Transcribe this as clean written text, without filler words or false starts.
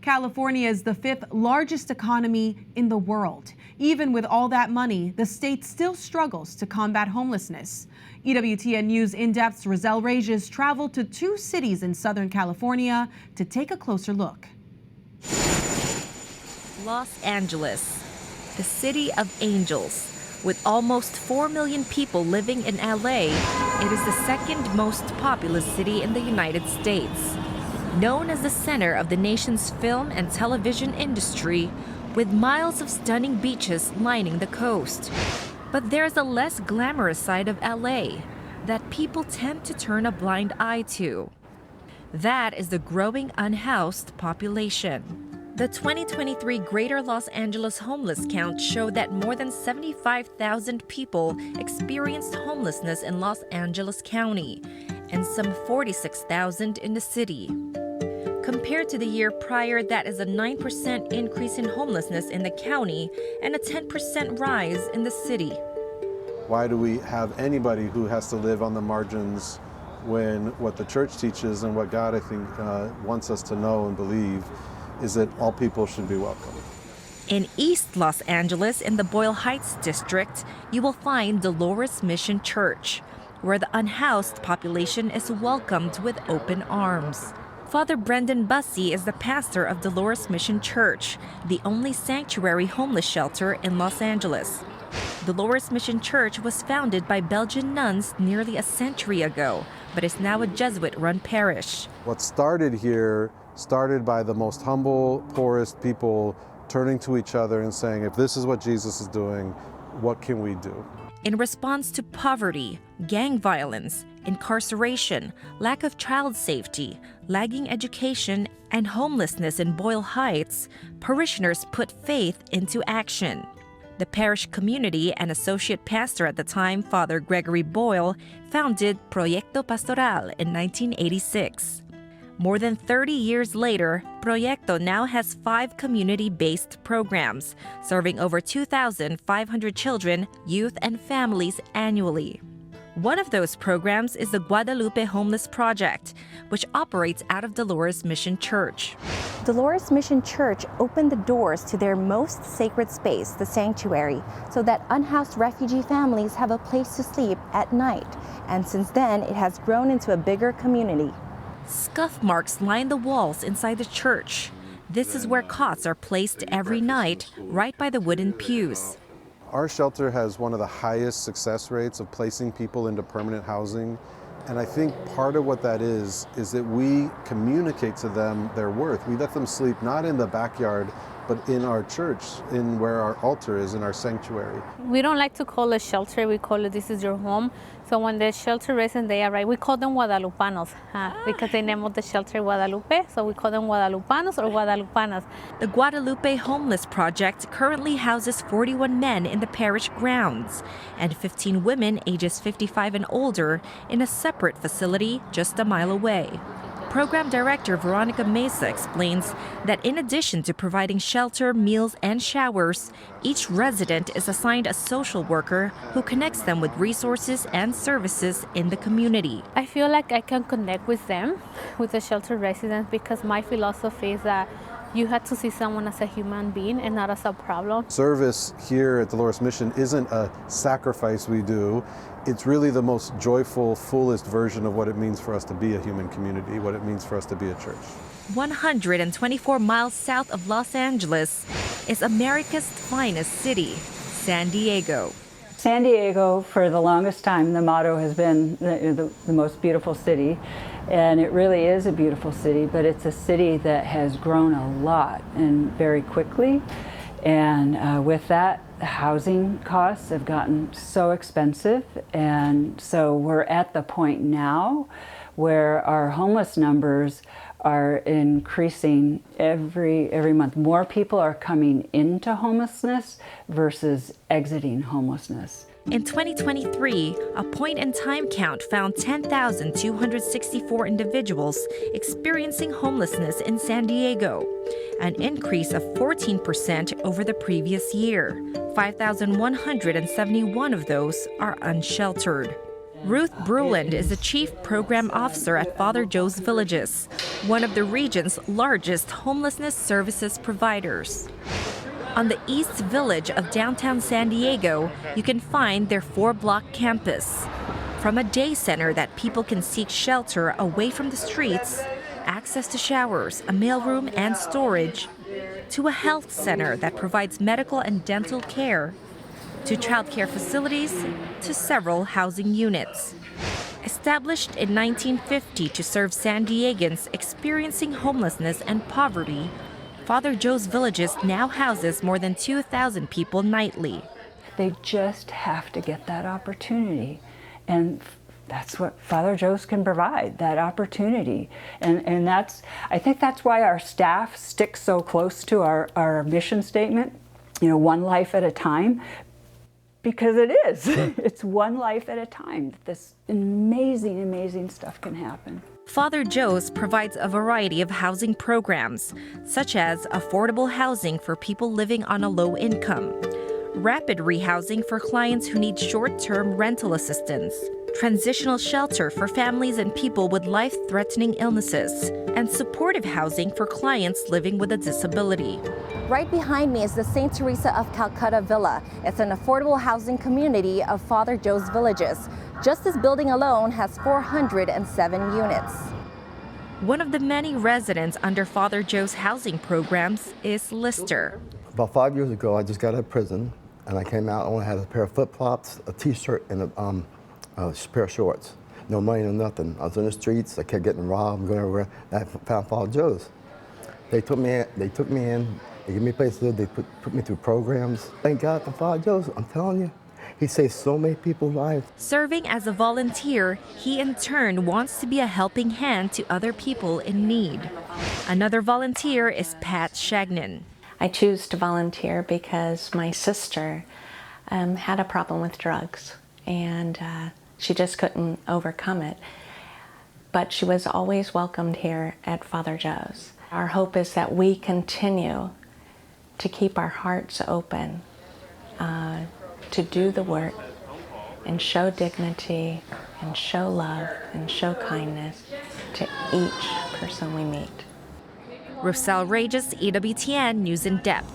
California is the fifth largest economy in the world. Even with all that money, the state still struggles to combat homelessness. EWTN News In Depth's Roselle Reyes traveled to two cities in Southern California to take a closer look. Los Angeles, the city of angels. With almost 4 million people living in LA, it is the second most populous city in the United States. Known as the center of the nation's film and television industry, with miles of stunning beaches lining the coast. But there's a less glamorous side of LA that people tend to turn a blind eye to. That is the growing unhoused population. The 2023 Greater Los Angeles homeless count showed that more than 75,000 people experienced homelessness in Los Angeles County, and some 46,000 in the city. Compared to the year prior, that is a 9% increase in homelessness in the county and a 10% rise in the city. Why do we have anybody who has to live on the margins when what the church teaches and what God, I think, wants us to know and believe is that all people should be welcome? In East Los Angeles, in the Boyle Heights district, you will find Dolores Mission Church, where the unhoused population is welcomed with open arms. Father Brendan Bussey is the pastor of Dolores Mission Church, the only sanctuary homeless shelter in Los Angeles. Dolores Mission Church was founded by Belgian nuns nearly a century ago, but is now a Jesuit-run parish. What started here started by the most humble, poorest people turning to each other and saying, if this is what Jesus is doing, what can we do? In response to poverty, gang violence, incarceration, lack of child safety, lagging education, and homelessness in Boyle Heights, parishioners put faith into action. The parish community and associate pastor at the time, Father Gregory Boyle, founded Proyecto Pastoral in 1986. More than 30 years later, Proyecto now has 5 community-based programs, serving over 2,500 children, youth, and families annually. One of those programs is the Guadalupe Homeless Project, which operates out of Dolores Mission Church. Dolores Mission Church opened the doors to their most sacred space, the sanctuary, so that unhoused refugee families have a place to sleep at night. And since then, it has grown into a bigger community. Scuff marks line the walls inside the church. This is where cots are placed every night, right by the wooden pews. Our shelter has one of the highest success rates of placing people into permanent housing. And I think part of what that is that we communicate to them their worth. We let them sleep not in the backyard, but in our church, in where our altar is, in our sanctuary. We don't like to call it shelter, we call it this is your home. So when the shelter residents, they arrive, we call them Guadalupanos because they named the shelter Guadalupe, so we call them Guadalupanos or Guadalupanas. The Guadalupe Homeless Project currently houses 41 men in the parish grounds and 15 women ages 55 and older in a separate facility just a mile away. Program Director Veronica Mesa explains that in addition to providing shelter, meals, and showers, each resident is assigned a social worker who connects them with resources and services in the community. I feel like I can connect with them, with the shelter residents, because my philosophy is that you have to see someone as a human being and not as a problem. Service here at Dolores Mission isn't a sacrifice we do. It's really the most joyful, fullest version of what it means for us to be a human community, what it means for us to be a church. 124 miles south of Los Angeles is America's finest city, San Diego. San Diego, for the longest time, the motto has been the most beautiful city. And it really is a beautiful city, but it's a city that has grown a lot and very quickly. And with that, the housing costs have gotten so expensive. And so we're at the point now where our homeless numbers are increasing every month. More people are coming into homelessness versus exiting homelessness. In 2023, a point-in-time count found 10,264 individuals experiencing homelessness in San Diego, an increase of 14% over the previous year. 5,171 of those are unsheltered. Ruth Bruland is the Chief Program Officer at Father Joe's Villages, one of the region's largest homelessness services providers. On the East Village of downtown San Diego, you can find their 4-block campus. From a day center that people can seek shelter away from the streets, access to showers, a mailroom and storage, to a health center that provides medical and dental care, to childcare facilities, to several housing units. Established in 1950 to serve San Diegans experiencing homelessness and poverty, Father Joe's Villages now houses more than 2,000 people nightly. They just have to get that opportunity. And that's what Father Joe's can provide, that opportunity. And that's, I think that's why our staff sticks so close to our mission statement, you know, one life at a time, because it is. It's one life at a time that this amazing, amazing stuff can happen. Father Joe's provides a variety of housing programs, such as affordable housing for people living on a low income, rapid rehousing for clients who need short-term rental assistance, transitional shelter for families and people with life-threatening illnesses, and supportive housing for clients living with a disability. Right behind me is the St. Teresa of Calcutta Villa. It's an affordable housing community of Father Joe's Villages. Just this building alone has 407 units. One of the many residents under Father Joe's housing programs is Lister. About 5 years ago, I just got out of prison, and I came out. I only had a pair of flip-flops, a T-shirt, and a pair of shorts. No money, no nothing. I was in the streets. I kept getting robbed, going everywhere. I found Father Joe's. They took me in. They gave me a place to live. They put me through programs. Thank God for Father Joe's. I'm telling you, he saved so many people's lives. Serving as a volunteer, he in turn wants to be a helping hand to other people in need. Another volunteer is Pat Shagnon. I choose to volunteer because my sister had a problem with drugs, and she just couldn't overcome it. But she was always welcomed here at Father Joe's. Our hope is that we continue to keep our hearts open, to do the work and show dignity and show love and show kindness to each person we meet. Roselle Reyes, EWTN News in Depth.